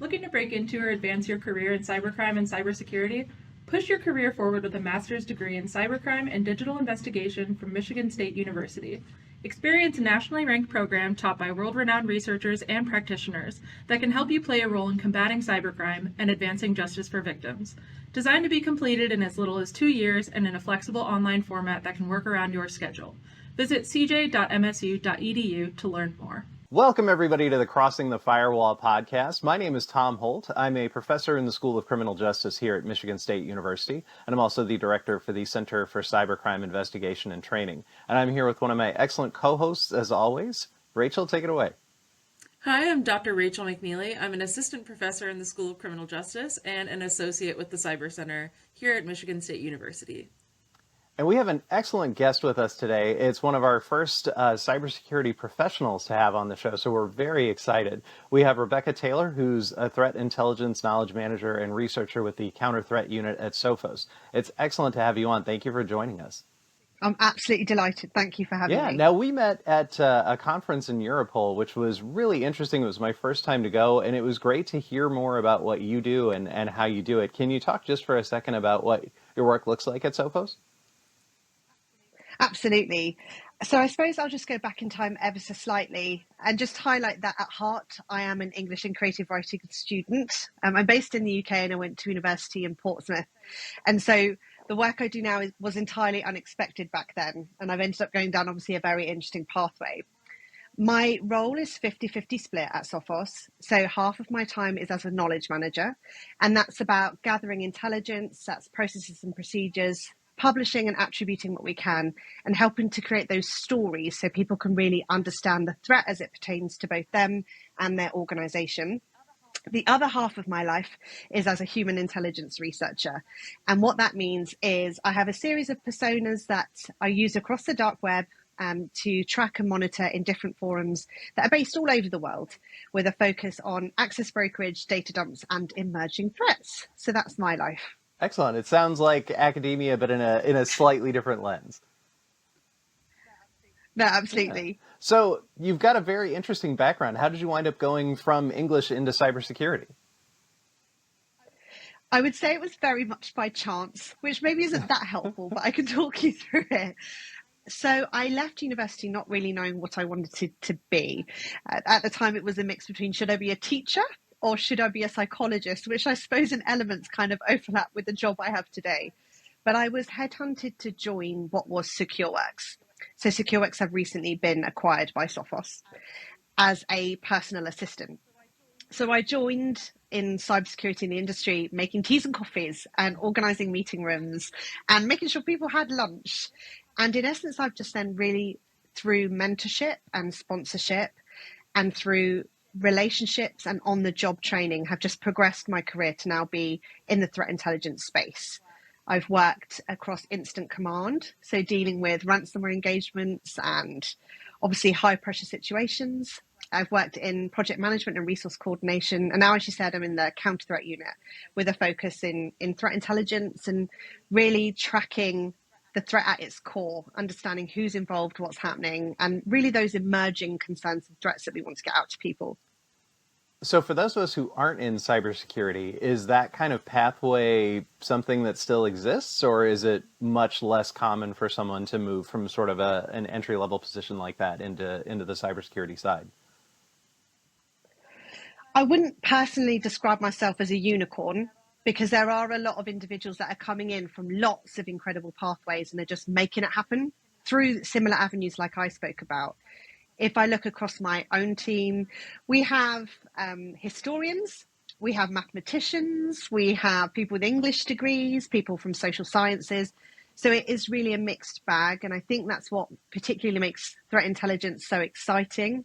Looking to break into or advance your career in cybercrime and cybersecurity? Push your career forward with a master's degree in cybercrime and digital investigation from Michigan State University. Experience a nationally ranked program taught by world-renowned researchers and practitioners that can help you play a role in combating cybercrime and advancing justice for victims. Designed to be completed in as little as 2 years and in a flexible online format that can work around your schedule. Visit cj.msu.edu to learn more. Welcome, everybody, to the Crossing the Firewall podcast. My name is Tom Holt. I'm a professor in the School of Criminal Justice here at Michigan State University, and I'm also the director for the Center for Cybercrime Investigation and Training. And I'm here with one of my excellent co-hosts, as always. Rachel, take it away. Hi, I'm Dr. Rachel McNealey. I'm an assistant professor in the School of Criminal Justice and an associate with the Cyber Center here at Michigan State University. And we have an excellent guest with us today. It's one of our first cybersecurity professionals to have on the show, so we're very excited. We have Rebecca Taylor, who's a threat intelligence knowledge manager and researcher with the Counter Threat Unit at Sophos. It's excellent to have you on. Thank you for joining us. I'm absolutely delighted. Thank you for having me. Yeah, now we met at a conference in Europol, which was really interesting. It was my first time to go, and it was great to hear more about what you do and how you do it. Can you talk just for a second about what your work looks like at Sophos? Absolutely. So I suppose I'll just go back in time ever so slightly and just highlight that at heart, I am an English and creative writing student. I'm based in the UK and I went to university in Portsmouth. And so the work I do now was entirely unexpected back then. And I've ended up going down, obviously, a very interesting pathway. My role is 50-50 split at Sophos. So half of my time is as a knowledge manager. And that's about gathering intelligence, that's processes and procedures, publishing and attributing what we can, and helping to create those stories so people can really understand the threat as it pertains to both them and their organization. The other half of my life is as a human intelligence researcher. And what that means is I have a series of personas that I use across the dark web to track and monitor in different forums that are based all over the world, with a focus on access brokerage, data dumps, and emerging threats. So that's my life. Excellent. It sounds like academia, but in a slightly different lens. No, absolutely. Yeah. So you've got a very interesting background. How did you wind up going from English into cybersecurity? I would say it was very much by chance, which maybe isn't that helpful, but I can talk you through it. So I left university not really knowing what I wanted to be. At the time, it was a mix between should I be a teacher or should I be a psychologist, which I suppose in elements kind of overlap with the job I have today. But I was headhunted to join what was SecureWorks. So SecureWorks have recently been acquired by Sophos as a personal assistant. So I joined in cybersecurity in the industry, making teas and coffees and organizing meeting rooms and making sure people had lunch. And in essence, I've just then really, through mentorship and sponsorship and through relationships and on-the-job training, have just progressed my career to now be in the threat intelligence space. I've worked across incident command, so dealing with ransomware engagements and obviously high-pressure situations. I've worked in project management and resource coordination, and now, as you said, I'm in the counter threat unit with a focus in threat intelligence and really tracking the threat at its core, understanding who's involved, what's happening, and really those emerging concerns and threats that we want to get out to people. So for those of us who aren't in cybersecurity, is that kind of pathway something that still exists, or is it much less common for someone to move from sort of an entry-level position like that into the cybersecurity side? I wouldn't personally describe myself as a unicorn, because there are a lot of individuals that are coming in from lots of incredible pathways and they're just making it happen through similar avenues like I spoke about. If I look across my own team, we have historians, we have mathematicians, we have people with English degrees, people from social sciences. So it is really a mixed bag. And I think that's what particularly makes threat intelligence so exciting,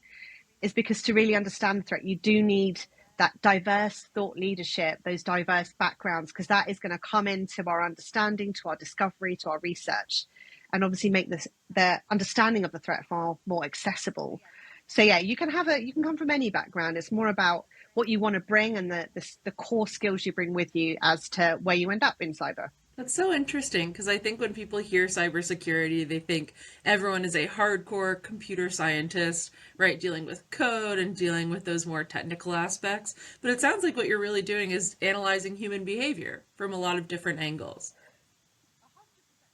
is because to really understand the threat, you do need that diverse thought leadership, those diverse backgrounds, because that is going to come into our understanding, to our discovery, to our research, and obviously make the understanding of the threat far more accessible. So yeah, you can come from any background. It's more about what you want to bring and the core skills you bring with you as to where you end up in cyber. That's so interesting because I think when people hear cybersecurity, they think everyone is a hardcore computer scientist, right? Dealing with code and dealing with those more technical aspects. But it sounds like what you're really doing is analyzing human behavior from a lot of different angles.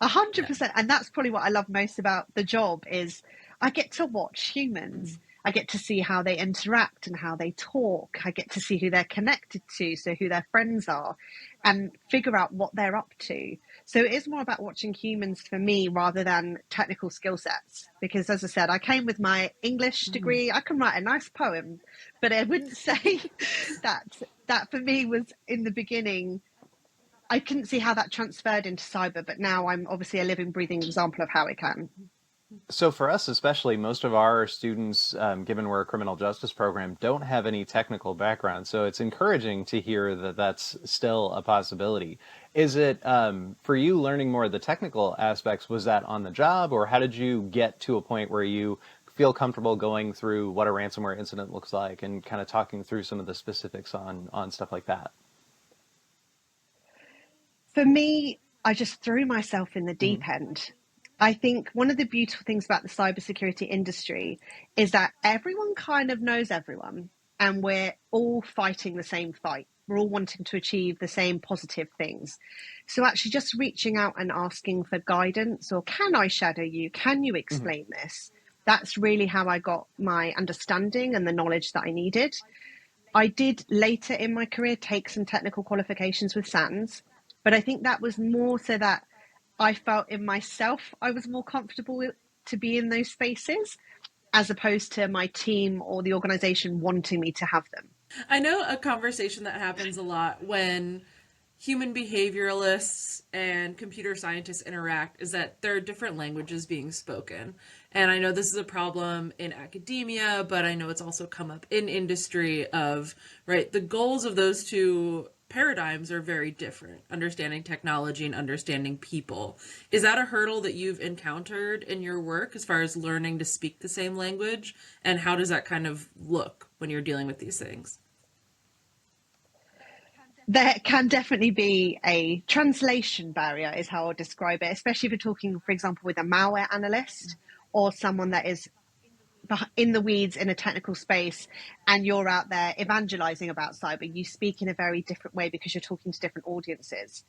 Yeah. 100%. And that's probably what I love most about the job is I get to watch humans. I get to see how they interact and how they talk. I get to see who they're connected to, so who their friends are, and figure out what they're up to. So it is more about watching humans for me rather than technical skill sets. Because as I said, I came with my English degree. I can write a nice poem, but I wouldn't say that for me was in the beginning. I couldn't see how that transferred into cyber, but now I'm obviously a living, breathing example of how it can. So for us, especially, most of our students, given we're a criminal justice program, don't have any technical background. So it's encouraging to hear that that's still a possibility. Is it, for you, learning more of the technical aspects, was that on the job, or how did you get to a point where you feel comfortable going through what a ransomware incident looks like and kind of talking through some of the specifics on stuff like that? For me, I just threw myself in the Hmm. deep end. I think one of the beautiful things about the cybersecurity industry is that everyone kind of knows everyone, and we're all fighting the same fight. We're all wanting to achieve the same positive things. So, actually, just reaching out and asking for guidance or can I shadow you? Can you Hmm. explain this? That's really how I got my understanding and the knowledge that I needed. I did later in my career take some technical qualifications with SANS, but I think that was more so that I felt in myself I was more comfortable to be in those spaces as opposed to my team or the organization wanting me to have them. I know a conversation that happens a lot when human behavioralists and computer scientists interact is that there are different languages being spoken. And I know this is a problem in academia, but I know it's also come up in industry of, right, the goals of those two paradigms are very different, understanding technology and understanding people. Is that a hurdle that you've encountered in your work as far as learning to speak the same language? And how does that kind of look when you're dealing with these things? There can definitely be a translation barrier, is how I'll describe it, especially if you're talking, for example, with a malware analyst or someone that is in the weeds in a technical space and you're out there evangelizing about cyber. You speak in a very different way because you're talking to different audiences.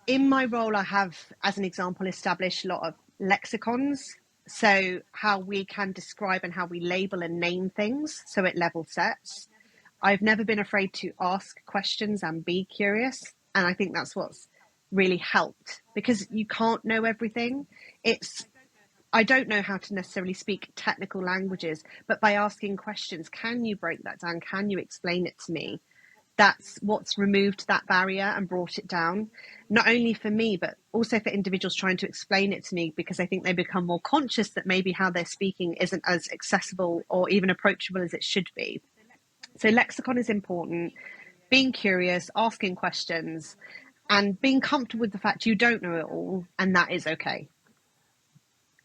In my role, I have, as an example, established a lot of lexicons. So, how we can describe and how we label and name things so it level sets. I've never been afraid to ask questions and be curious. And I think that's what's really helped because you can't know everything. It's I don't know how to necessarily speak technical languages, but by asking questions, can you break that down? Can you explain it to me? That's what's removed that barrier and brought it down, not only for me, but also for individuals trying to explain it to me, because I think they become more conscious that maybe how they're speaking isn't as accessible or even approachable as it should be. So, lexicon is important, being curious, asking questions, and being comfortable with the fact you don't know it all, and that is okay.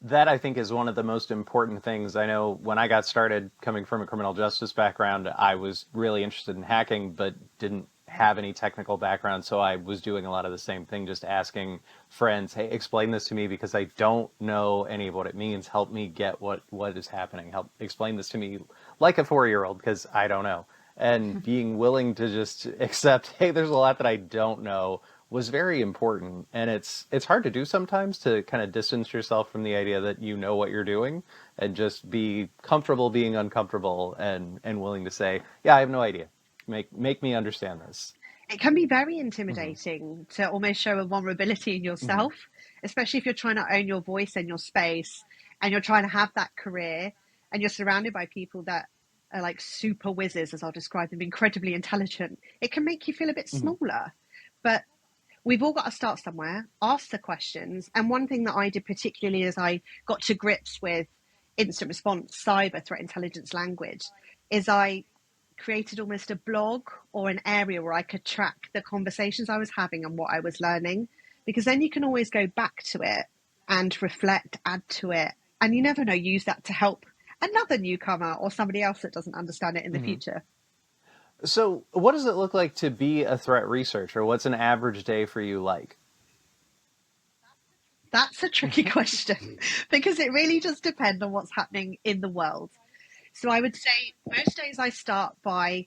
That, I think, is one of the most important things. I know when I got started coming from a criminal justice background, I was really interested in hacking, but didn't have any technical background. So I was doing a lot of the same thing, just asking friends, hey, explain this to me because I don't know any of what it means. Help me get what is happening. Help explain this to me like a 4-year-old because I don't know. And being willing to just accept, hey, there's a lot that I don't know was very important. And it's hard to do sometimes, to kind of distance yourself from the idea that you know what you're doing and just be comfortable being uncomfortable and willing to say, yeah, I have no idea. Make me understand this. It can be very Hmm. intimidating to almost show a vulnerability in Hmm. yourself, especially if you're trying to own your voice and your space and you're trying to have that career and you're surrounded by people that are like super whizzes, as I'll describe them, incredibly intelligent. It can make you feel a bit Hmm. smaller. But we've all got to start somewhere, ask the questions. And one thing that I did particularly as I got to grips with instant response cyber threat intelligence language is I created almost a blog or an area where I could track the conversations I was having and what I was learning, because then you can always go back to it and reflect, add to it, and you never know, use that to help another newcomer or somebody else that doesn't understand it in the Hmm. future. So, what does it look like to be a threat researcher? What's an average day for you like? That's a tricky question because it really does depend on what's happening in the world. So I would say most days I start by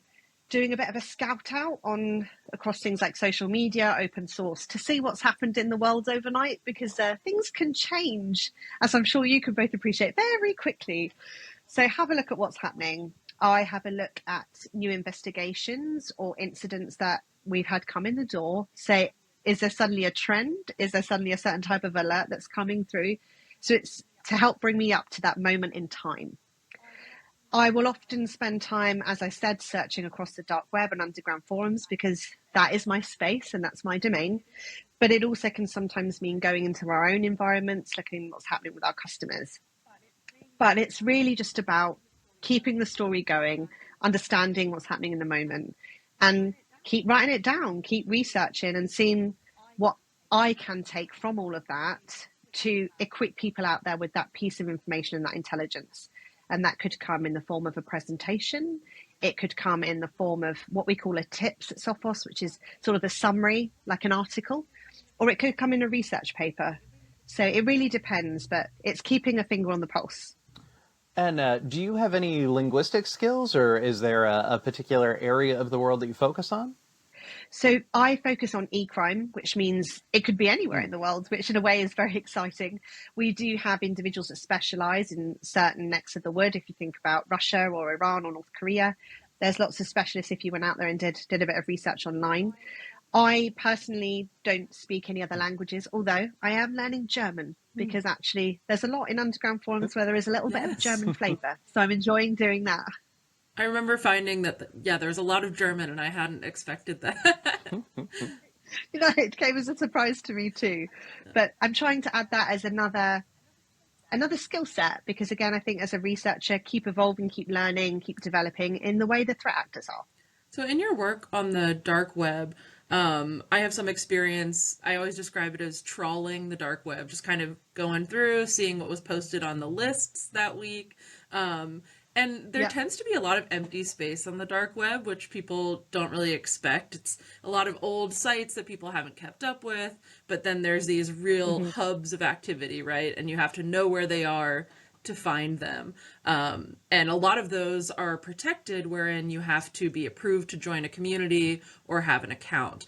doing a bit of a scout out on across things like social media, open source, to see what's happened in the world overnight, because things can change, as I'm sure you can both appreciate, very quickly. So have a look at what's happening. I have a look at new investigations or incidents that we've had come in the door. Say, is there suddenly a trend? Is there suddenly a certain type of alert that's coming through? So it's to help bring me up to that moment in time. I will often spend time, as I said, searching across the dark web and underground forums, because that is my space and that's my domain. But it also can sometimes mean going into our own environments, looking at what's happening with our customers. But it's really just about keeping the story going, understanding what's happening in the moment, and keep writing it down, keep researching and seeing what I can take from all of that to equip people out there with that piece of information and that intelligence. And that could come in the form of a presentation. It could come in the form of what we call a tips at Sophos, which is sort of a summary, like an article, or it could come in a research paper. So it really depends, but it's keeping a finger on the pulse. And do you have any linguistic skills, or is there a particular area of the world that you focus on? So I focus on e-crime, which means it could be anywhere in the world, which in a way is very exciting. We do have individuals that specialize in certain necks of the wood. If you think about Russia or Iran or North Korea, there's lots of specialists if you went out there and did a bit of research online. I personally don't speak any other languages, although I am learning German, because actually there's a lot in underground forums where there is a little bit of German flavor. So I'm enjoying doing that. I remember finding that, there's a lot of German, and I hadn't expected that. It came as a surprise to me too. But I'm trying to add that as another skill set, because again, I think as a researcher, keep evolving, keep learning, keep developing in the way the threat actors are. So in your work on the dark web, I have some experience. I always describe it as trawling the dark web, just kind of going through, seeing what was posted on the lists that week. And there tends to be a lot of empty space on the dark web, which people don't really expect. It's a lot of old sites that people haven't kept up with, but then there's these real hubs of activity, right? And you have to know where they are to find them. And a lot of those are protected, wherein you have to be approved to join a community or have an account.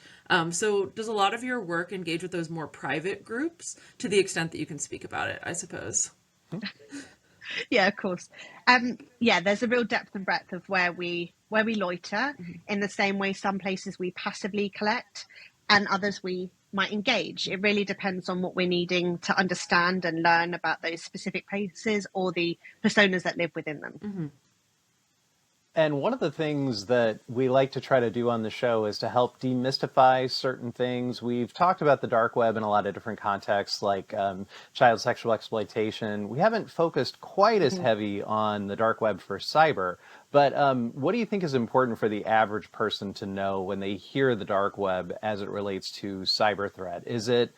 So does a lot of your work engage with those more private groups, to the extent that you can speak about it, I suppose? Yeah, of course. There's a real depth and breadth of where we loiter. In the same way, some places we passively collect and others we might engage. It really depends on what we're needing to understand and learn about those specific places or the personas that live within them. And one of the things that we like to try to do on the show is to help demystify certain things. We've talked about the dark web in a lot of different contexts, like child sexual exploitation. We haven't focused quite as heavy on the dark web for cyber, but what do you think is important for the average person to know when they hear the dark web as it relates to cyber threat? Is it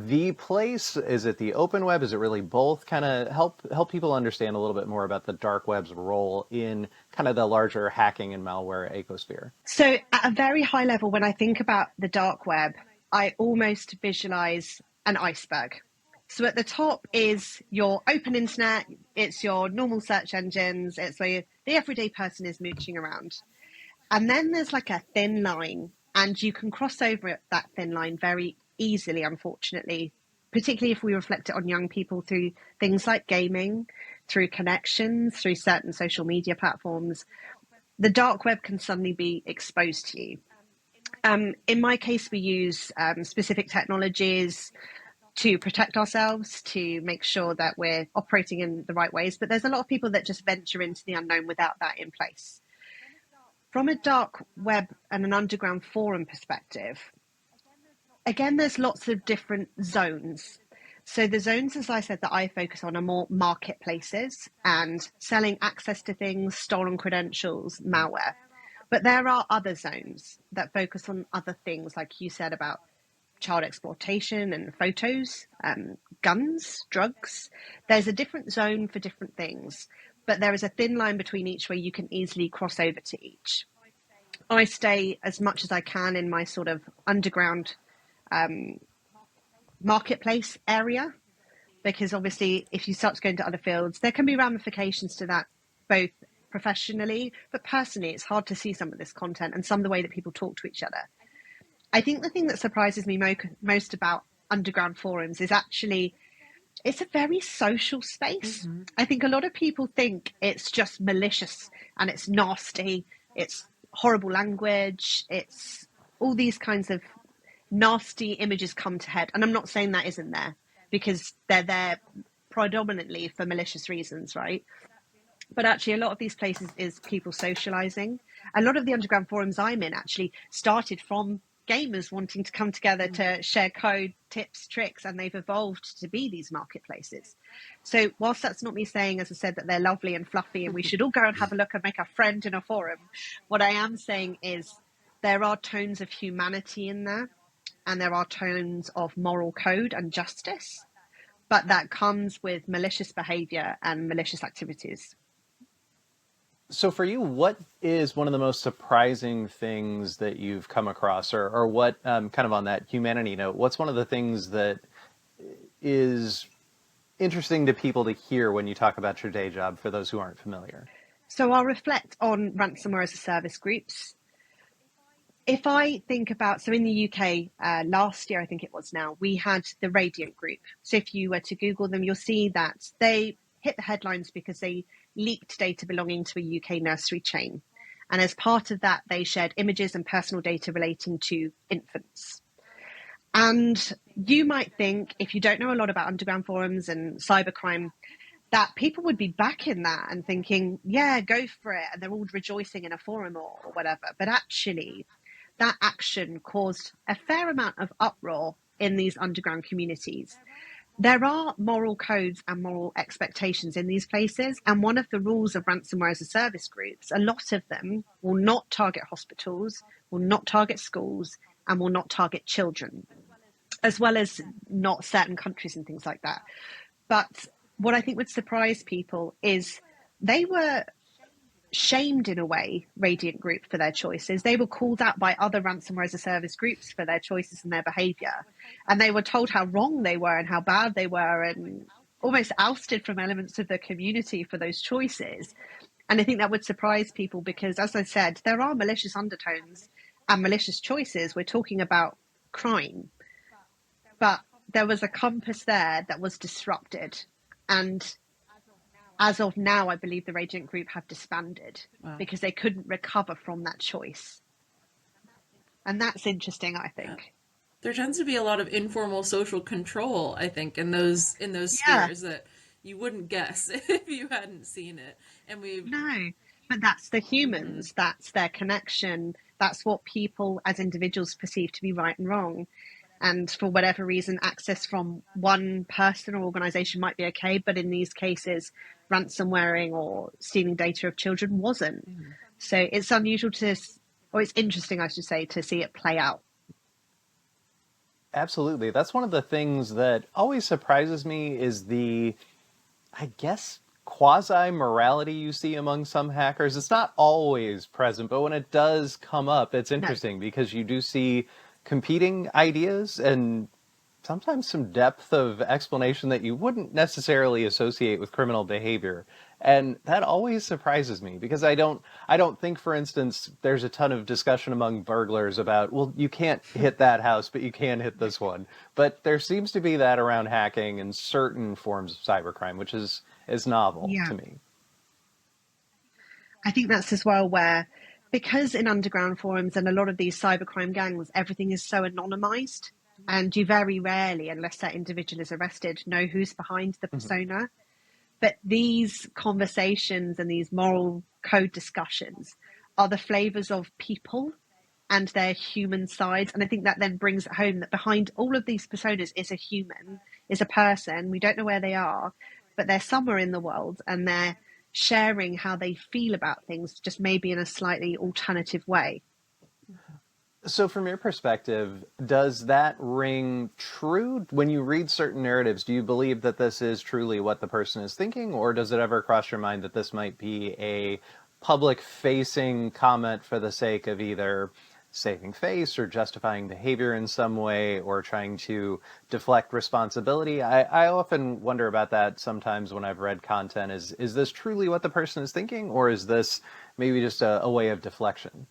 the place? Is it the open web? Is it really both? Kind of help people understand a little bit more about the dark web's role in kind of the larger hacking and malware ecosphere. So at a very high level, when I think about the dark web, I almost visualize an iceberg. So at the top is your open internet. It's your normal search engines. It's where the everyday person is mooching around. And then there's like a thin line, and you can cross over that thin line very easily, unfortunately, particularly if we reflect it on young people through things like gaming, through connections, through certain social media platforms. The dark web can suddenly be exposed to you. In my case, we use specific technologies to protect ourselves, to make sure that we're operating in the right ways. But there's a lot of people that just venture into the unknown without that in place. From a dark web and an underground forum perspective, again, there's lots of different zones. So the zones, as I said, that I focus on are more marketplaces and selling access to things, stolen credentials, malware. But there are other zones that focus on other things, like you said, about child exploitation and photos, guns, drugs. There's a different zone for different things, but there is a thin line between each where you can easily cross over to each. I stay as much as I can in my sort of underground marketplace area, because obviously if you start to go into other fields, there can be ramifications to that, both professionally, but personally, it's hard to see some of this content and some of the way that people talk to each other. I think the thing that surprises me most about underground forums is actually it's a very social space. I think a lot of people think it's just malicious and it's nasty, it's horrible language, it's all these kinds of nasty images come to head. And I'm not saying that isn't there, because they're there predominantly for malicious reasons, right? But actually, a lot of these places is people socializing. A lot of the underground forums I'm in actually started from gamers wanting to come together to share code, tips, tricks, and they've evolved to be these marketplaces. So whilst that's not me saying, as I said, that they're lovely and fluffy and we should all go and have a look and make a friend in a forum, what I am saying is there are tones of humanity in there, and there are tones of moral code and justice, but that comes with malicious behavior and malicious activities. So for you, what is one of the most surprising things that you've come across, or what, kind of on that humanity note, what's one of the things that is interesting to people to hear when you talk about your day job, for those who aren't familiar? So I'll reflect on ransomware as a service groups. If I think about, so in the UK, last year, I think it was now, we had the Radiant Group. So if you were to Google them, you'll see that they hit the headlines because they leaked data belonging to a UK nursery chain. And as part of that, they shared images and personal data relating to infants. And you might think, if you don't know a lot about underground forums and cybercrime, that people would be backing that and thinking, yeah, go for it. And they're all rejoicing in a forum or whatever. But actually, that action caused a fair amount of uproar in these underground communities. There are moral codes and moral expectations in these places. And one of the rules of ransomware as a service groups, a lot of them will not target hospitals, will not target schools, and will not target children, as well as not certain countries and things like that. But what I think would surprise people is they were shamed in a way, Radiant Group, for their choices. They were called out by other ransomware as a service groups for their choices and their behavior. And they were told how wrong they were and how bad they were, and almost ousted from elements of the community for those choices. And I think that would surprise people because, as I said, there are malicious undertones and malicious choices. We're talking about crime. But there was a compass there that was disrupted. And as of now, I believe the Radiant Group have disbanded because they couldn't recover from that choice. And that's interesting, I think. Yeah. There tends to be a lot of informal social control, I think, in those spheres that you wouldn't guess if you hadn't seen it. And No, but that's the humans, that's their connection, that's what people as individuals perceive to be right and wrong. And for whatever reason, access from one person or organization might be okay, but in these cases, ransomwaring or stealing data of children wasn't. So it's unusual or it's interesting, I should say, to see it play out. Absolutely. That's one of the things that always surprises me is the, I guess, quasi-morality you see among some hackers. It's not always present, but when it does come up, it's interesting because you do see competing ideas and sometimes some depth of explanation that you wouldn't necessarily associate with criminal behavior. And that always surprises me because I don't think, for instance, there's a ton of discussion among burglars about, well, you can't hit that house, but you can hit this one. But there seems to be that around hacking and certain forms of cybercrime, which is novel to me. I think that's as well where, because in underground forums and a lot of these cybercrime gangs, everything is so anonymized, and you very rarely, unless that individual is arrested, know who's behind the persona. But these conversations and these moral code discussions are the flavors of people and their human sides. And I think that then brings it home that behind all of these personas is a human, is a person. We don't know where they are, but they're somewhere in the world and they're sharing how they feel about things, just maybe in a slightly alternative way. So from your perspective, does that ring true? When you read certain narratives, do you believe that this is truly what the person is thinking, or does it ever cross your mind that this might be a public-facing comment for the sake of either saving face or justifying behavior in some way or trying to deflect responsibility. I often wonder about that sometimes when I've read content. Is this truly what the person is thinking, or is this maybe just a way of deflection?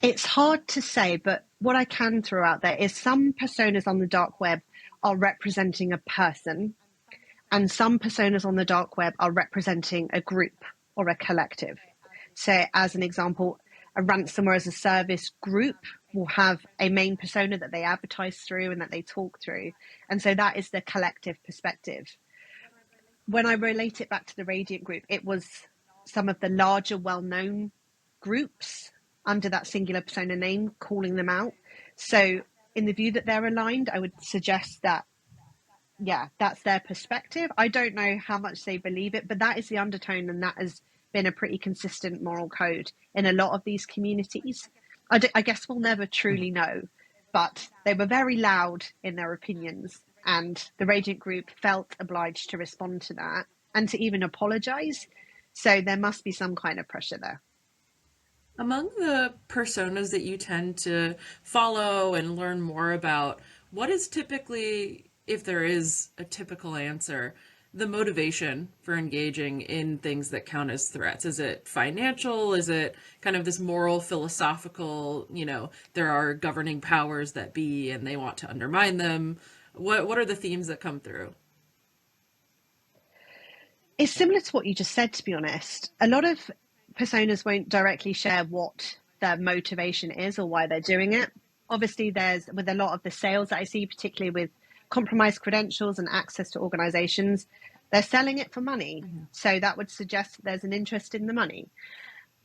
It's hard to say, but what I can throw out there is some personas on the dark web are representing a person, and some personas on the dark web are representing a group or a collective. So, as an example, a ransomware as a service group will have a main persona that they advertise through and that they talk through. And so that is the collective perspective. When I relate it back to the Radiant group, it was some of the larger, well-known groups under that singular persona name calling them out. So in the view that they're aligned, I would suggest that, yeah, that's their perspective. I don't know how much they believe it, but that is the undertone, and that has been a pretty consistent moral code in a lot of these communities. I guess we'll never truly know, but they were very loud in their opinions, and the Radiant group felt obliged to respond to that and to even apologize. So there must be some kind of pressure there. Among the personas that you tend to follow and learn more about, what is typically, if there is a typical answer, the motivation for engaging in things that count as threats? Is it financial? Is it kind of this moral, philosophical, there are governing powers that be and they want to undermine them? What are the themes that come through? It's similar to what you just said, to be honest. A lot of personas won't directly share what their motivation is or why they're doing it. Obviously, there's, with a lot of the sales that I see, particularly with compromised credentials and access to organizations, they're selling it for money. Mm-hmm. So that would suggest that there's an interest in the money.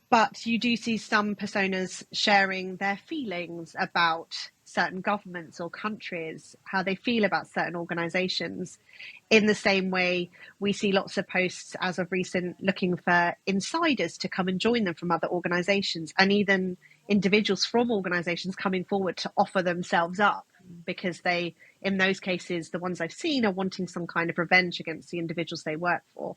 But you do see some personas sharing their feelings about certain governments or countries, how they feel about certain organizations. In the same way, we see lots of posts as of recent looking for insiders to come and join them from other organizations, and even individuals from organizations coming forward to offer themselves up, because they, in those cases, the ones I've seen, are wanting some kind of revenge against the individuals they work for.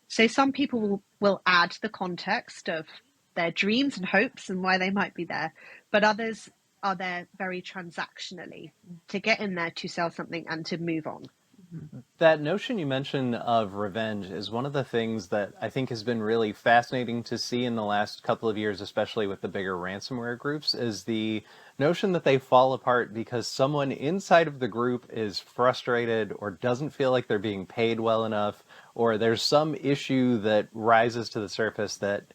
So some people will add the context of their dreams and hopes and why they might be there, but others are there very transactionally to get in there to sell something and to move on. That notion you mentioned of revenge is one of the things that I think has been really fascinating to see in the last couple of years, especially with the bigger ransomware groups, is the notion that they fall apart because someone inside of the group is frustrated or doesn't feel like they're being paid well enough, or there's some issue that rises to the surface that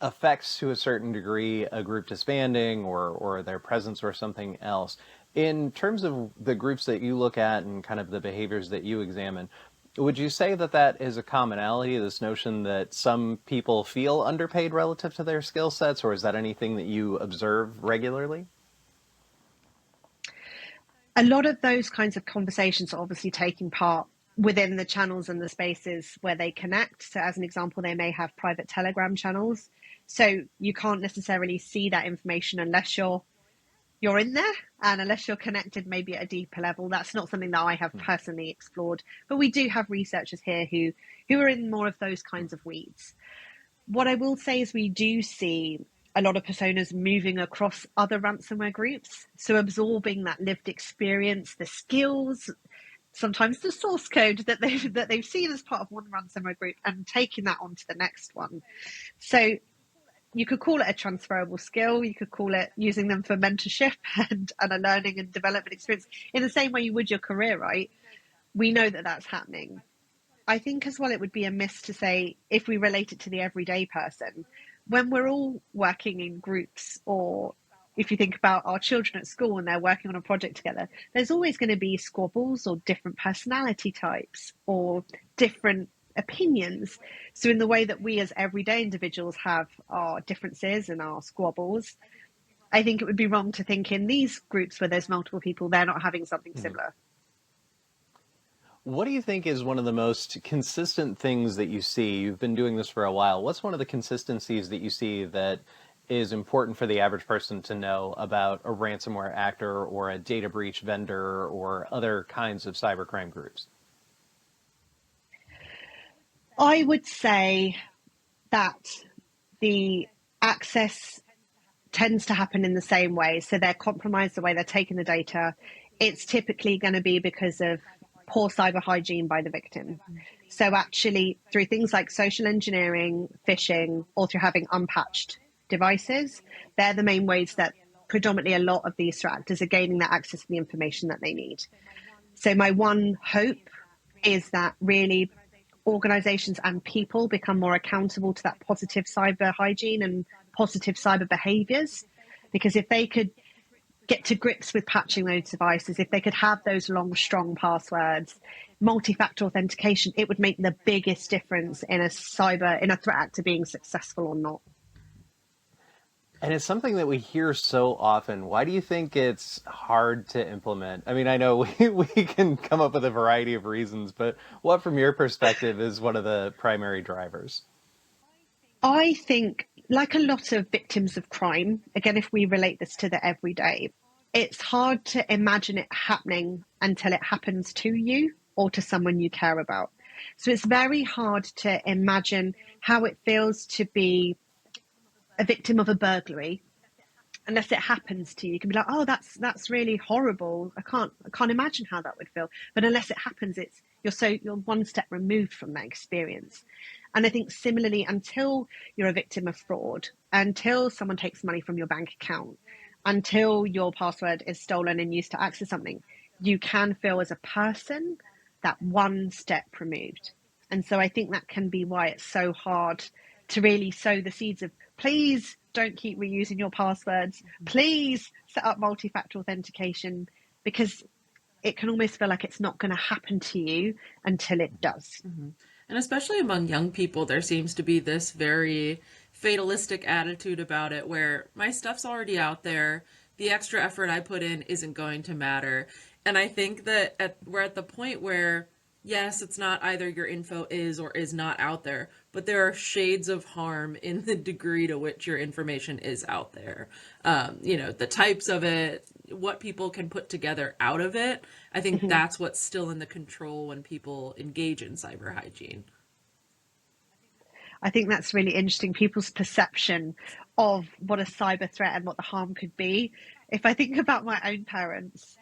affects to a certain degree a group disbanding or their presence or something else. In terms of the groups that you look at and kind of the behaviors that you examine, would you say that that is a commonality, this notion that some people feel underpaid relative to their skill sets, or is that anything that you observe regularly? A lot of those kinds of conversations are obviously taking part within the channels and the spaces where they connect. So as an example, they may have private Telegram channels. So you can't necessarily see that information unless you're in there, and unless you're connected maybe at a deeper level. That's not something that I have personally explored, but we do have researchers here who are in more of those kinds of weeds. What I will say is we do see a lot of personas moving across other ransomware groups, so absorbing that lived experience, the skills, sometimes the source code that they've seen as part of one ransomware group, and taking that on to the next one. So you could call it a transferable skill. You could call it using them for mentorship and a learning and development experience in the same way you would your career, right? We know that that's happening. I think as well, it would be amiss to say, if we relate it to the everyday person, when we're all working in groups, or if you think about our children at school and they're working on a project together, there's always going to be squabbles or different personality types or different opinions. So in the way that we as everyday individuals have our differences and our squabbles, I think it would be wrong to think in these groups where there's multiple people, they're not having something similar. What do you think is one of the most consistent things that you see? You've been doing this for a while. What's one of the consistencies that you see that is important for the average person to know about a ransomware actor or a data breach vendor or other kinds of cybercrime groups? I would say that the access tends to happen in the same way. So they're compromised the way they're taking the data. It's typically going to be because of poor cyber hygiene by the victim. So actually, through things like social engineering, phishing, or through having unpatched devices, they're the main ways that predominantly a lot of these threat actors are gaining that access to the information that they need. So my one hope is that really organizations and people become more accountable to that positive cyber hygiene and positive cyber behaviors. Because if they could get to grips with patching those devices, if they could have those long, strong passwords, multi-factor authentication, it would make the biggest difference in a threat actor being successful or not. And it's something that we hear so often. Why do you think it's hard to implement? I mean, I know we can come up with a variety of reasons, but what, from your perspective, is one of the primary drivers? I think, like a lot of victims of crime, again, if we relate this to the everyday, it's hard to imagine it happening until it happens to you or to someone you care about. So it's very hard to imagine how it feels to be a victim of a burglary unless it happens to you. You can be like, oh, that's really horrible. I can't imagine how that would feel. But unless it happens, you're one step removed from that experience. And I think similarly, until you're a victim of fraud, until someone takes money from your bank account, until your password is stolen and used to access something, you can feel as a person that one step removed. And so I think that can be why it's so hard to really sow the seeds of, please don't keep reusing your passwords. Please set up multi-factor authentication, because it can almost feel like it's not going to happen to you until it does. Mm-hmm. And especially among young people, there seems to be this very fatalistic attitude about it where my stuff's already out there. The extra effort I put in isn't going to matter. And I think that we're at the point where, yes, it's not either your info is or is not out there, but there are shades of harm in the degree to which your information is out there. The types of it, what people can put together out of it. I think that's what's still in the control when people engage in cyber hygiene. I think that's really interesting. People's perception of what a cyber threat and what the harm could be. If I think about my own parents,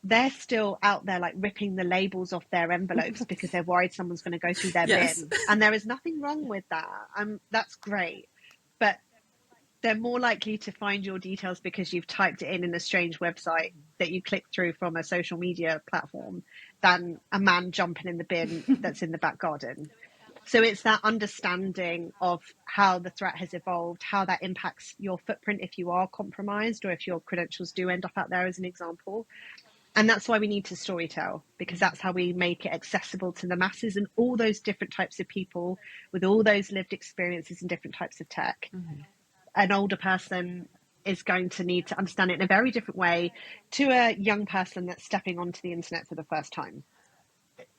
they're still out there like ripping the labels off their envelopes because they're worried someone's going to go through their Yes. bin. And there is nothing wrong with that. That's great. But they're more likely to find your details because you've typed it in a strange website that you click through from a social media platform than a man jumping in the bin that's in the back garden. So it's that understanding of how the threat has evolved, how that impacts your footprint if you are compromised or if your credentials do end up out there, as an example. And that's why we need to storytell, because that's how we make it accessible to the masses and all those different types of people with all those lived experiences and different types of tech. Mm-hmm. An older person is going to need to understand it in a very different way to a young person that's stepping onto the internet for the first time.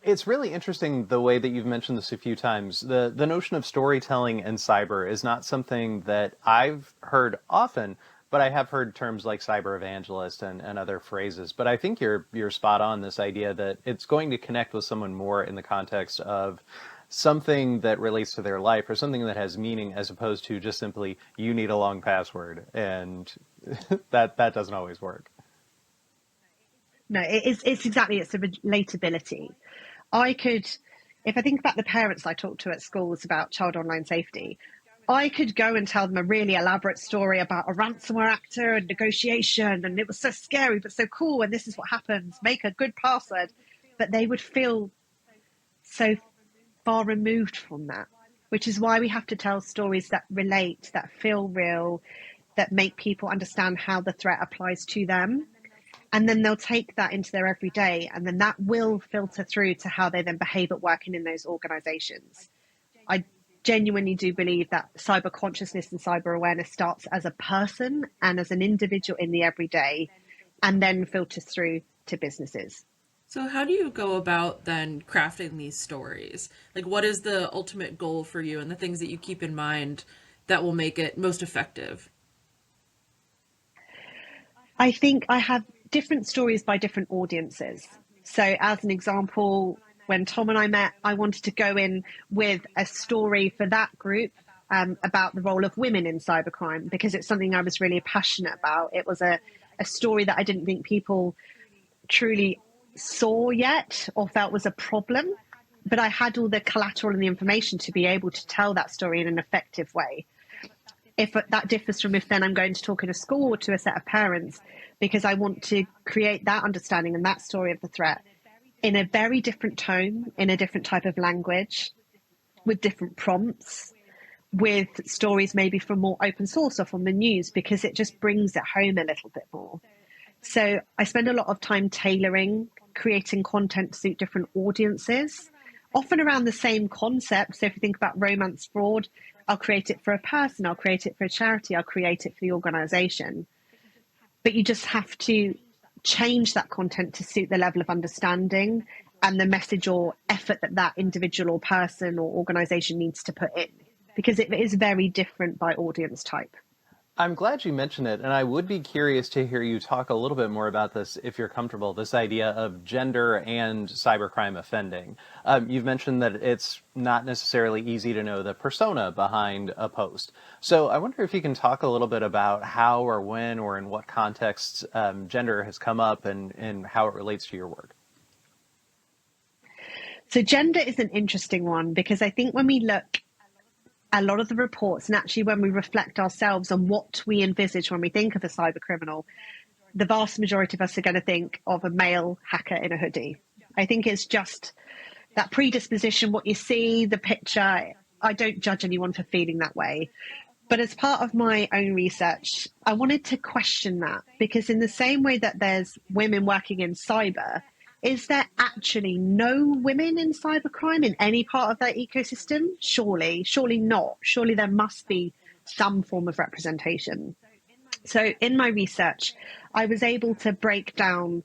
It's really interesting the way that you've mentioned this a few times. The notion of storytelling and cyber is not something that I've heard often, but I have heard terms like cyber evangelist and other phrases. But I think you're spot on, this idea that it's going to connect with someone more in the context of something that relates to their life or something that has meaning, as opposed to just simply, you need a long password. And that doesn't always work. No, it's exactly, it's a relatability. If I think about the parents I talk to at schools about child online safety, I could go and tell them a really elaborate story about a ransomware actor and negotiation, and it was so scary but so cool, and this is what happens, make a good password. But they would feel so far removed from that, which is why we have to tell stories that relate, that feel real, that make people understand how the threat applies to them. And then they'll take that into their everyday, and then that will filter through to how they then behave at working in those organizations. I genuinely do believe that cyber consciousness and cyber awareness starts as a person and as an individual in the everyday, and then filters through to businesses. So how do you go about then crafting these stories? Like, what is the ultimate goal for you and the things that you keep in mind that will make it most effective? I think I have different stories by different audiences. So as an example, When Tom and I met, I wanted to go in with a story for that group about the role of women in cybercrime, because it's something I was really passionate about. It was a story that I didn't think people truly saw yet or felt was a problem, but I had all the collateral and the information to be able to tell that story in an effective way. If that differs from if then I'm going to talk in a school or to a set of parents, because I want to create that understanding and that story of the threat in a very different tone, in a different type of language, with different prompts, with stories maybe from more open source or from the news, because it just brings it home a little bit more. So I spend a lot of time tailoring, creating content to suit different audiences, often around the same concept. So if you think about romance fraud, I'll create it for a person, I'll create it for a charity, I'll create it for the organization. But you just have to change that content to suit the level of understanding and the message or effort that that individual or person or organization needs to put in, because it is very different by audience type. I'm glad you mentioned it, and I would be curious to hear you talk a little bit more about this, if you're comfortable, this idea of gender and cybercrime offending. You've mentioned that it's not necessarily easy to know the persona behind a post. So I wonder if you can talk a little bit about how or when or in what contexts gender has come up and how it relates to your work. So gender is an interesting one, because I think when we look a lot of the reports, and actually when we reflect ourselves on what we envisage when we think of a cyber criminal, the vast majority of us are going to think of a male hacker in a hoodie. I think it's just that predisposition, what you see, the picture. I don't judge anyone for feeling that way. But as part of my own research, I wanted to question that, because in the same way that there's women working in cyber, is there actually no women in cybercrime in any part of that ecosystem? Surely not. Surely there must be some form of representation. So in my research, I was able to break down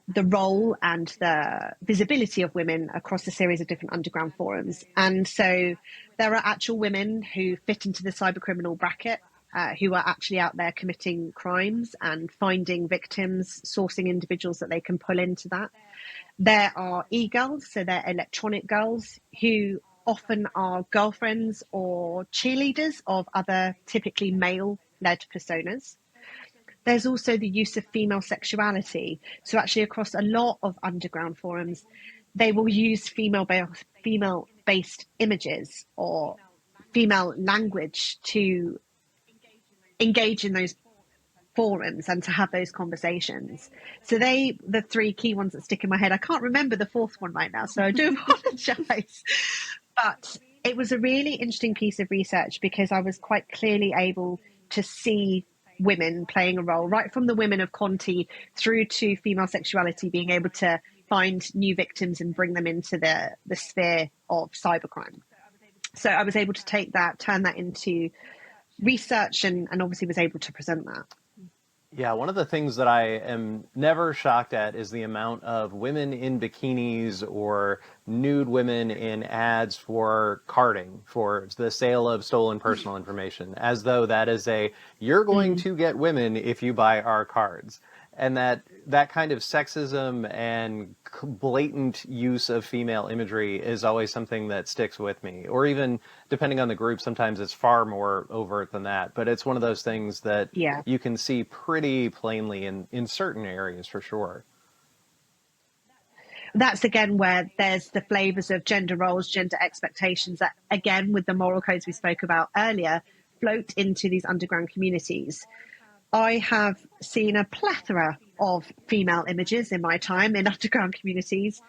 the role and the visibility of women across a series of different underground forums. And so there are actual women who fit into the cybercriminal bracket, who are actually out there committing crimes and finding victims, sourcing individuals that they can pull into that. There are e-girls, so they're electronic girls, who often are girlfriends or cheerleaders of other typically male-led personas. There's also the use of female sexuality. So actually across a lot of underground forums, they will use female-based images or female language to engage in those forums and to have those conversations. So the three key ones that stick in my head. I can't remember the fourth one right now, so I do apologize. But it was a really interesting piece of research, because I was quite clearly able to see women playing a role, right from the women of Conti through to female sexuality, being able to find new victims and bring them into the sphere of cybercrime. So I was able to take that, turn that into research, and obviously was able to present that. Yeah, one of the things that I am never shocked at is the amount of women in bikinis or nude women in ads for carding, for the sale of stolen personal information, as though that is you're going to get women if you buy our cards. And that kind of sexism and blatant use of female imagery is always something that sticks with me. Or even, depending on the group, sometimes it's far more overt than that. But it's one of those things that you can see pretty plainly in certain areas, for sure. That's again where there's the flavors of gender roles, gender expectations that, again, with the moral codes we spoke about earlier, float into these underground communities. I have seen a plethora of female images in my time in underground communities.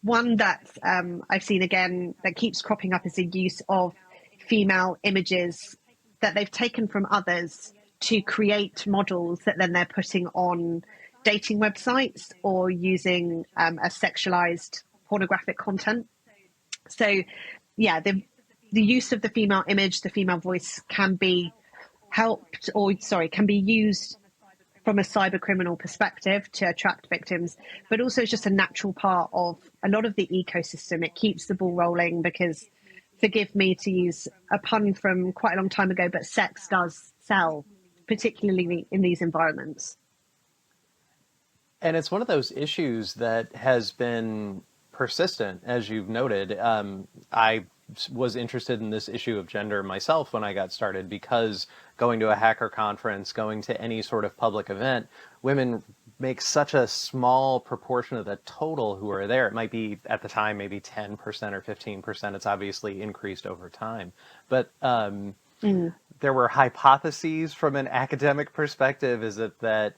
One that I've seen again that keeps cropping up is the use of female images that they've taken from others to create models that then they're putting on dating websites or using a sexualized pornographic content. So yeah, the use of the female image, the female voice can be can be used from a cyber criminal perspective to attract victims, but also it's just a natural part of a lot of the ecosystem. It keeps the ball rolling because, forgive me to use a pun from quite a long time ago, but sex does sell, particularly in these environments. And it's one of those issues that has been persistent, as you've noted. I was interested in this issue of gender myself when I got started, because going to a hacker conference, going to any sort of public event, women make such a small proportion of the total who are there. It might be, at the time, maybe 10% or 15%. It's obviously increased over time. But there were hypotheses from an academic perspective. Is it that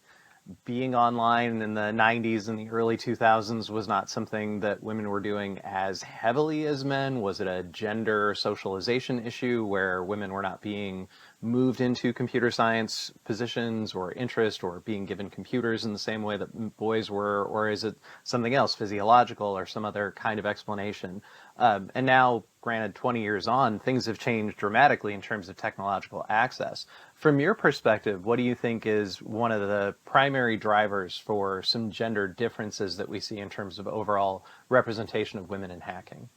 being online in the 90s and the early 2000s was not something that women were doing as heavily as men? Was it a gender socialization issue where women were not being moved into computer science positions or interest, or being given computers in the same way that boys were? Or is it something else, physiological or some other kind of explanation? And now, granted, 20 years on, things have changed dramatically in terms of technological access. From your perspective, what do you think is one of the primary drivers for some gender differences that we see in terms of overall representation of women in hacking?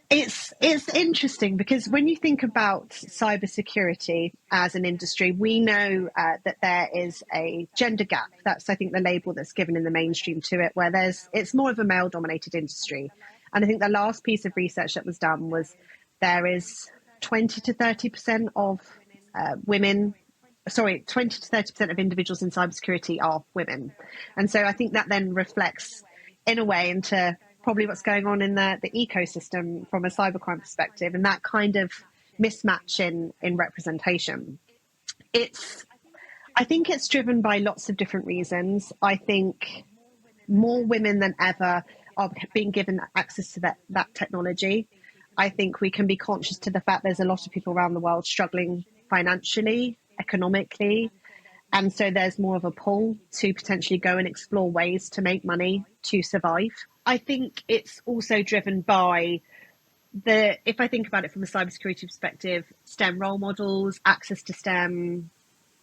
It's interesting because when you think about cybersecurity as an industry, we know that there is a gender gap. That's, I think, the label that's given in the mainstream to it, where it's more of a male-dominated industry. And I think the last piece of research that was done was there is 20 to 30% of 20 to 30% of individuals in cybersecurity are women. And so I think that then reflects, in a way, into probably what's going on in the ecosystem from a cybercrime perspective, and that kind of mismatch in representation. I think it's driven by lots of different reasons. I think more women than ever are being given access to that technology. I think we can be conscious to the fact there's a lot of people around the world struggling financially, economically, and so there's more of a pull to potentially go and explore ways to make money to survive. I think it's also driven by if I think about it from a cybersecurity perspective, STEM role models, access to STEM,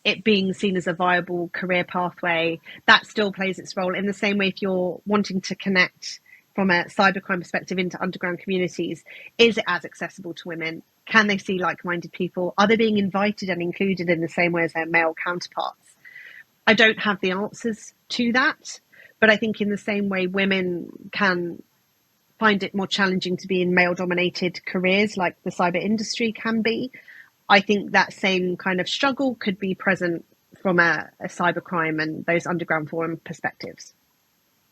it being seen as a viable career pathway, that still plays its role. In the same way, if you're wanting to connect from a cybercrime perspective into underground communities, is it as accessible to women? Can they see like-minded people? Are they being invited and included in the same way as their male counterparts? I don't have the answers to that, but I think in the same way women can find it more challenging to be in male-dominated careers like the cyber industry can be, I think that same kind of struggle could be present from a cybercrime and those underground forum perspectives.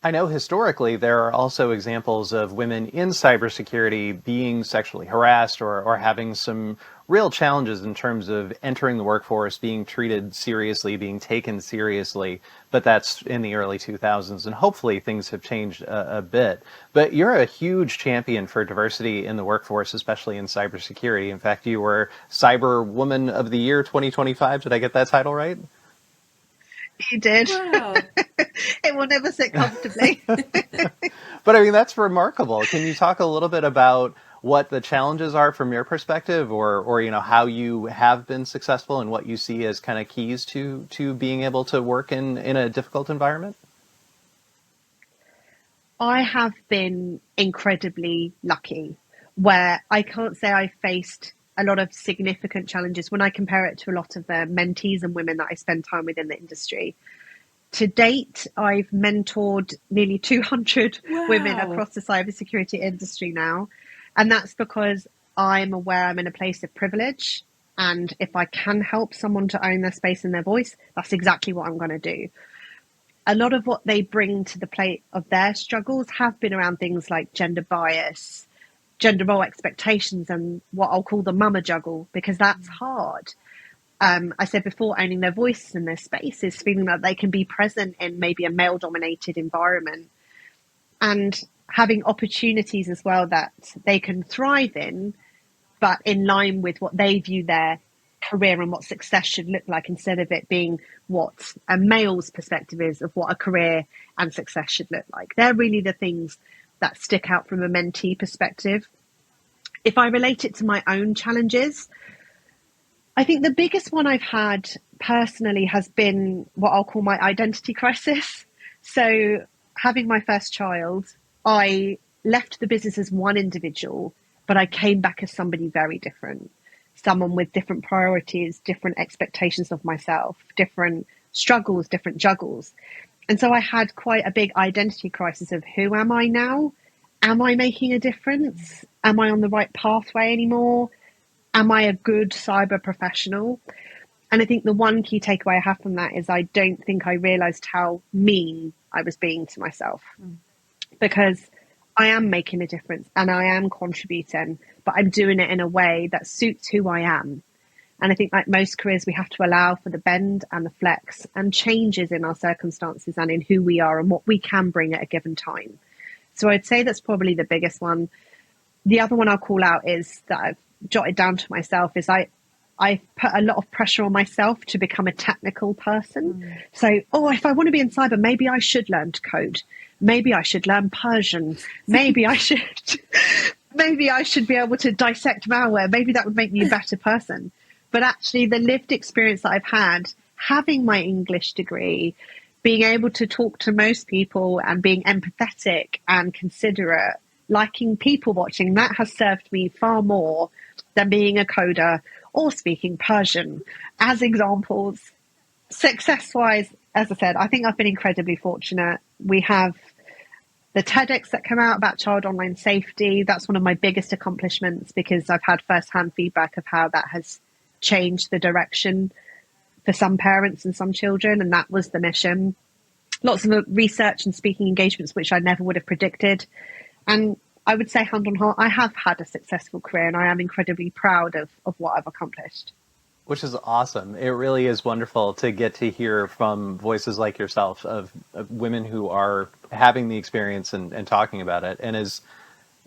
I know historically there are also examples of women in cybersecurity being sexually harassed or having some real challenges in terms of entering the workforce, being treated seriously, being taken seriously. But that's in the early 2000s, and hopefully things have changed a bit. But you're a huge champion for diversity in the workforce, especially in cybersecurity. In fact, you were Cyber Woman of the Year 2025. Did I get that title right? You did. Wow. It will never sit comfortably. But I mean, that's remarkable. Can you talk a little bit about what the challenges are from your perspective, or how you have been successful and what you see as kind of keys to being able to work in a difficult environment? I have been incredibly lucky, where I can't say I faced a lot of significant challenges when I compare it to a lot of the mentees and women that I spend time with in the industry. To date, I've mentored nearly 200 women across the cybersecurity industry now. And that's because I'm aware I'm in a place of privilege. And if I can help someone to own their space and their voice, that's exactly what I'm going to do. A lot of what they bring to the plate of their struggles have been around things like gender bias, gender role expectations, and what I'll call the mama juggle, because that's hard. I said before, owning their voices and their spaces, feeling that they can be present in maybe a male-dominated environment, and having opportunities as well that they can thrive in, but in line with what they view their career and what success should look like, instead of it being what a male's perspective is of what a career and success should look like. They're really the things that stick out from a mentee perspective. If I relate it to my own challenges, I think the biggest one I've had personally has been what I'll call my identity crisis. So having my first child, I left the business as one individual, but I came back as somebody very different. Someone with different priorities, different expectations of myself, different struggles, different juggles. And so I had quite a big identity crisis of who am I now? Am I making a difference? Am I on the right pathway anymore? Am I a good cyber professional? And I think the one key takeaway I have from that is I don't think I realized how mean I was being to myself, because I am making a difference and I am contributing, but I'm doing it in a way that suits who I am. And I think, like most careers, we have to allow for the bend and the flex and changes in our circumstances and in who we are and what we can bring at a given time. So I'd say that's probably the biggest one. The other one I'll call out is that I've jotted down to myself is I put a lot of pressure on myself to become a technical person. So, if I want to be in cyber, maybe I should learn to code. Maybe I should learn Persian. Maybe I should be able to dissect malware. Maybe that would make me a better person. But actually, the lived experience that I've had, having my English degree, being able to talk to most people and being empathetic and considerate, liking people watching, that has served me far more than being a coder or speaking Persian. As examples, success-wise, as I said, I think I've been incredibly fortunate. We have the TEDx that came out about child online safety. That's one of my biggest accomplishments because I've had first-hand feedback of how that has changed the direction for some parents and some children, and that was the mission. Lots of research and speaking engagements, which I never would have predicted. And I would say, hand on heart, I have had a successful career and I am incredibly proud of what I've accomplished. Which is awesome. It really is wonderful to get to hear from voices like yourself of women who are having the experience and talking about it. And as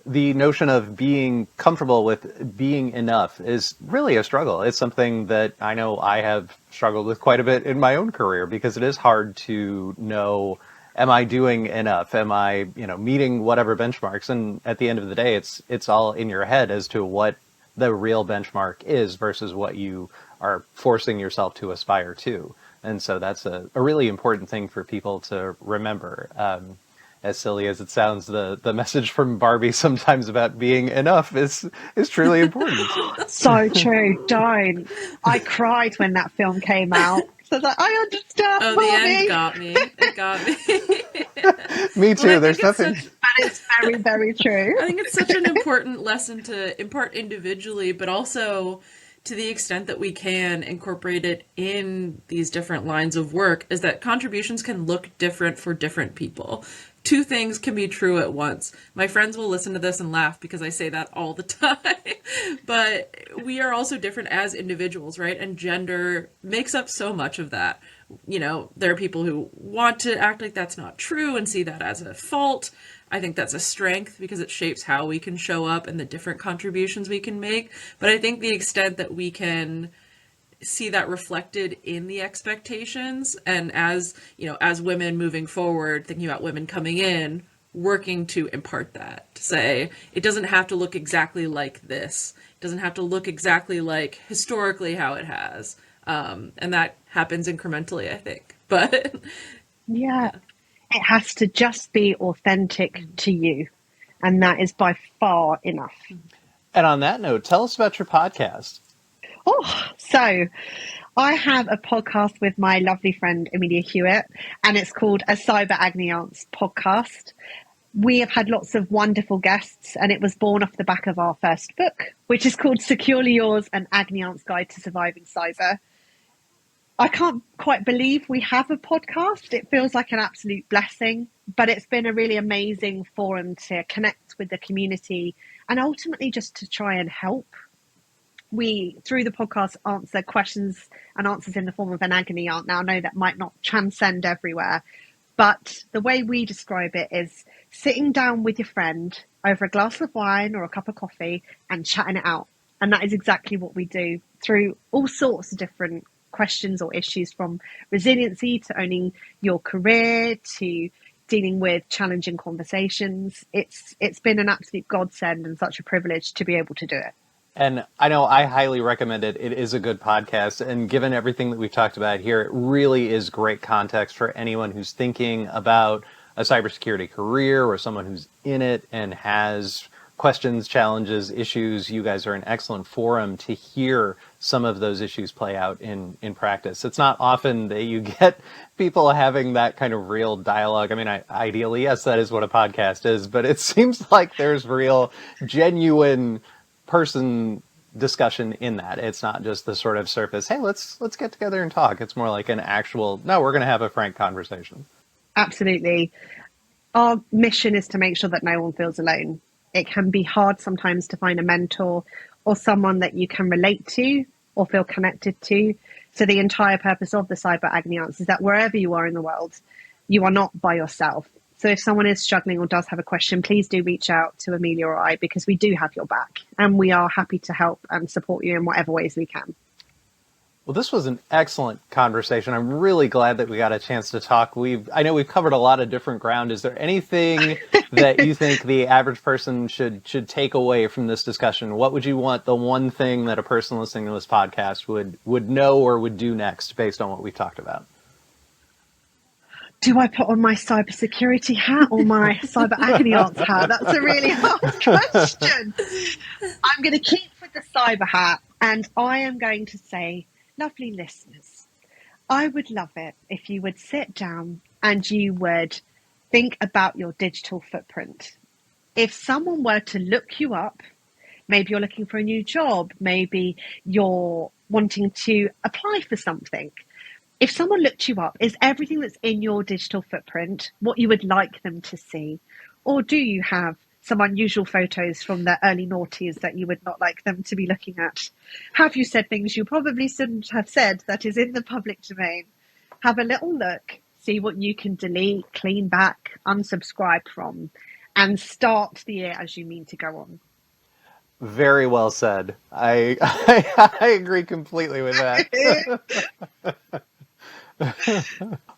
the notion of being comfortable with being enough is really a struggle. It's something that I know I have struggled with quite a bit in my own career because it is hard to know, am I doing enough? Am I, meeting whatever benchmarks? And at the end of the day, it's all in your head as to what the real benchmark is versus what you are forcing yourself to aspire to. And so that's a really important thing for people to remember. As silly as it sounds, the message from Barbie sometimes about being enough is truly important. So true. Don't. I cried when that film came out. So I was like, I understand. Oh, Barbie. the end got me. It got me. Me too. Well, There's nothing. That is very, very true. I think it's such an important lesson to impart individually, but also to the extent that we can incorporate it in these different lines of work, is that contributions can look different for different people. Two things can be true at once. My friends will listen to this and laugh because I say that all the time. But we are also different as individuals, right? And gender makes up so much of that. There are people who want to act like that's not true and see that as a fault. I think that's a strength because it shapes how we can show up and the different contributions we can make. But I think the extent that we can see that reflected in the expectations, and as women moving forward, thinking about women coming in, working to impart that, to say it doesn't have to look exactly like this, it doesn't have to look exactly like historically how it has, and that happens incrementally, I think. But yeah, it has to just be authentic to you, and that is by far enough. And on that note, tell us about your podcast. So I have a podcast with my lovely friend Amelia Hewitt, and it's called A Cyber Agony Aunts Podcast. We have had lots of wonderful guests, and it was born off the back of our first book, which is called Securely Yours, An Agony Aunt's Guide to Surviving Cyber. I can't quite believe we have a podcast. It feels like an absolute blessing, but it's been a really amazing forum to connect with the community and ultimately just to try and help. We, through the podcast, answer questions and answers in the form of an agony aunt. Now, I know that might not transcend everywhere, but the way we describe it is sitting down with your friend over a glass of wine or a cup of coffee and chatting it out. And that is exactly what we do through all sorts of different questions or issues, from resiliency to owning your career to dealing with challenging conversations. It's been an absolute godsend and such a privilege to be able to do it. And I know I highly recommend it. It is a good podcast. And given everything that we've talked about here, it really is great context for anyone who's thinking about a cybersecurity career or someone who's in it and has questions, challenges, issues. You guys are an excellent forum to hear some of those issues play out in practice. It's not often that you get people having that kind of real dialogue. I mean, ideally, yes, that is what a podcast is, but it seems like there's real, genuine person discussion in that. It's not just the sort of surface, hey, let's get together and talk. It's more like an actual, no, we're going to have a frank conversation. Absolutely. Our mission is to make sure that no one feels alone. It can be hard sometimes to find a mentor or someone that you can relate to or feel connected to. So the entire purpose of the Cyber Agony Aunts is that wherever you are in the world, you are not by yourself. So if someone is struggling or does have a question, please do reach out to Amelia or I, because we do have your back and we are happy to help and support you in whatever ways we can. Well, this was an excellent conversation. I'm really glad that we got a chance to talk. I know we've covered a lot of different ground. Is there anything that you think the average person should take away from this discussion? What would you want the one thing that a person listening to this podcast would know or would do next based on what we've talked about? Do I put on my cybersecurity hat or my cyber agony aunts hat? That's a really hard question. I'm going to keep with the cyber hat, and I am going to say, lovely listeners, I would love it if you would sit down and you would think about your digital footprint. If someone were to look you up, maybe you're looking for a new job, maybe you're wanting to apply for something. If someone looked you up, is everything that's in your digital footprint what you would like them to see? Or do you have some unusual photos from the early noughties that you would not like them to be looking at? Have you said things you probably shouldn't have said that is in the public domain? Have a little look, see what you can delete, clean back, unsubscribe from, and start the year as you mean to go on. Very well said. I agree completely with that.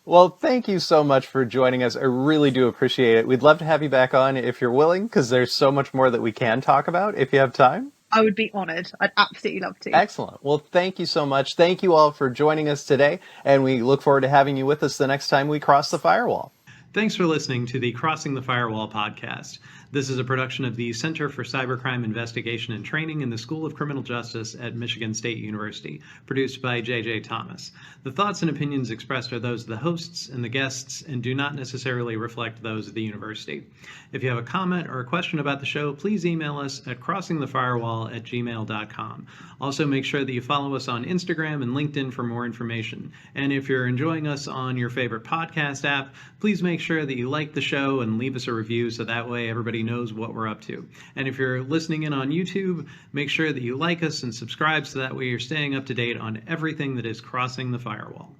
Well, thank you so much for joining us. I really do appreciate it. We'd love to have you back on if you're willing, because there's so much more that we can talk about if you have time. I would be honored. I'd absolutely love to. Excellent. Well, thank you so much. Thank you all for joining us today, and we look forward to having you with us the next time we cross the firewall. Thanks for listening to the Crossing the Firewall podcast. This is a production of the Center for Cybercrime Investigation and Training in the School of Criminal Justice at Michigan State University, produced by J.J. Thomas. The thoughts and opinions expressed are those of the hosts and the guests and do not necessarily reflect those of the university. If you have a comment or a question about the show, please email us at crossingthefirewall@gmail.com. Also, make sure that you follow us on Instagram and LinkedIn for more information. And if you're enjoying us on your favorite podcast app, please make sure that you like the show and leave us a review so that way everybody knows what we're up to. And if you're listening in on YouTube, make sure that you like us and subscribe so that way you're staying up to date on everything that is crossing the firewall.